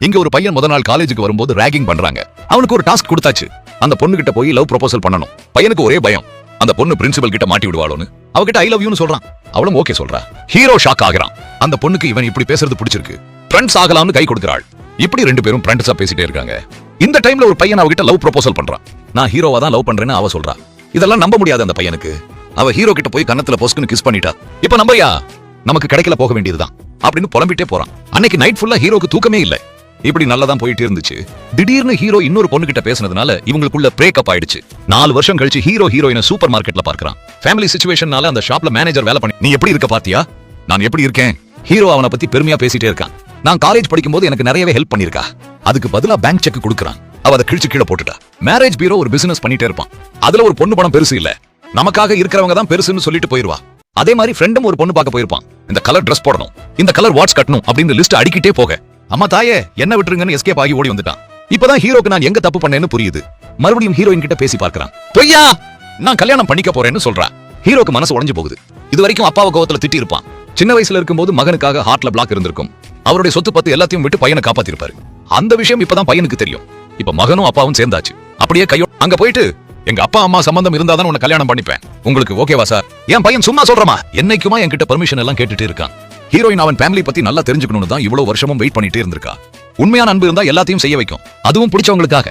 இங்க ஒரு பையன் முத நாள் காலேஜுக்கு வரும்போது ராகிங் பண்றாங்க. அவனுக்கு ஒரு டாஸ்க் கொடுத்தாச்சு. அந்த பொண்ணு கிட்ட போய் லவ் ப்ரொபோசல் பண்ணணும். பையனுக்கு ஒரே பயம், அந்த பொண்ணு பிரின்சிபல் கிட்ட மாட்டி விடுவாளோன்னு. அவகிட்ட ஐ லவ் யூன்னு சொல்றான். அவளும் ஓகே சொல்றா. ஹீரோ ஷாக் ஆகுறான். அந்த பொண்ணுக்கு இவன் இப்படி பேசுறது பிடிச்சிருக்கு. ஃப்ரெண்ட்ஸ் ஆகலாம்னு கை கொடுக்குறாள். இப்படி ரெண்டு பேரும் ஃப்ரெண்ட்ஸா பேசிட்டே இருக்காங்க. இந்த டைம்ல ஒரு பையன் அவகிட்ட லவ் ப்ரொபோசல் பண்றான். நான் ஹீரோவா தான் லவ் பண்றேன்னு அவ சொல்றா. இதெல்லாம் நம்ப முடியாது அந்த பையனுக்கு. அவ ஹீரோ கிட்ட போய் கன்னத்துல பொஸ்க்குன்னு கிஸ் பண்ணிட்டா. இப்ப நம்பையா நமக்கு கிடைக்கல, போக வேண்டியதுதான் அப்படின்னு புலம்பிட்டே போறான். அன்னைக்கு நைட் ஃபுல்லா ஹீரோக்கு தூக்கமே இல்ல. இப்படி நல்லதான் போயிட்டு இருந்துச்சு. திடீர்னு ஹீரோ இன்னொரு பொண்ணு கிட்ட பேசினதுனால இவங்களுக்குள்ள பிரேக்கப் ஆயிடுச்சு. 4 வருஷம் கழிச்சு ஹீரோ ஹீரோயினை சூப்பர் மார்க்கெட்ல பார்க்கறான். ஃபேமிலி சிச்சுவேஷன்னால அந்த ஷாப்ல மேனேஜர் வேலை பண்ணி, நீ எப்படி இருக்க பாத்தியா? நான் எப்படி இருக்கேன்? ஹீரோ அவனை பத்தி பெருமையா பேசிட்டே இருக்கான். நான் காலேஜ் படிக்கும்போது எனக்கு நிறையவே ஹெல்ப் பண்ணிருக்கா. அதுக்கு பதிலா பேங்க் செக் கொடுக்கறான். அவ அதை கிழிச்சு கீழே போட்டுட்டா. மேரேஜ் பீரோ ஒரு பிசினஸ் பண்ணிட்டே இருப்பான். அதுல ஒரு பொண்ணு பணம் பெருசு இல்ல, நமக்காக இருக்கிறவங்க தான் பெருசுன்னு சொல்லிட்டு போயிருவா. அதே மாதிரி ஃப்ரெண்டும் ஒரு பொண்ணு பார்க்க போயிருப்பான். இந்த கலர் ட்ரெஸ் போடணும், இந்த கலர் வாட்ச் கட்டணும் அப்படின்னு லிஸ்ட் அடிக்கிட்டே போக, அம்மா தாயே என்ன விட்டுருங்கன்னு எஸ்கேப் ஆகி ஓடி வந்துட்டான். இப்பதான் ஹீரோக்கு நான் எங்க தப்பு பண்ணேன்னு புரியுது. மறுபடியும் ஹீரோயின் கிட்ட பேசி பார்க்கறான். பொய்யா, நான் கல்யாணம் பண்ணிக்க போறேன்னு சொல்றா. ஹீரோக்கு மனசு உடைஞ்சு போகுது. இது வரைக்கும் அப்பாவை கோவத்துல திட்டி இருப்பான். சின்ன வயசுல இருக்கும்போது மகனுக்காக ஹார்ட்ல பிளாக் இருந்திருக்கும். அவருடைய சொத்து பத்து எல்லாத்தையும் விட்டு பையனை காப்பாத்திருப்பாரு. அந்த விஷயம் இப்பதான் பையனுக்கு தெரியும். இப்ப மகனும் அப்பாவும் சேர்ந்தாச்சு. அப்படியே கையோ அங்க போயிட்டு, எங்க அப்பா அம்மா சம்பந்தம் இருந்தாதான் உன்னை கல்யாணம் பண்ணிப்பேன், உங்களுக்கு ஓகேவா சார்? என் பையன் சும்மா சொல்றமா, என்னைக்குமா என்கிட்ட பெர்மிஷன் எல்லாம் கேட்டுட்டு இருக்கான். ஹீரோயின் அவன் ஃபேமிலி பத்தி நல்லா தெரிஞ்சுக்கணும்னு தான் இவ்வளவு வருஷமும் வெயிட் பண்ணிட்டே இருந்திருக்கா. உண்மையான அன்பு இருந்தா எல்லாத்தையும் செய்ய வைக்கும், அதுவும் பிடிச்சவங்களுக்காக.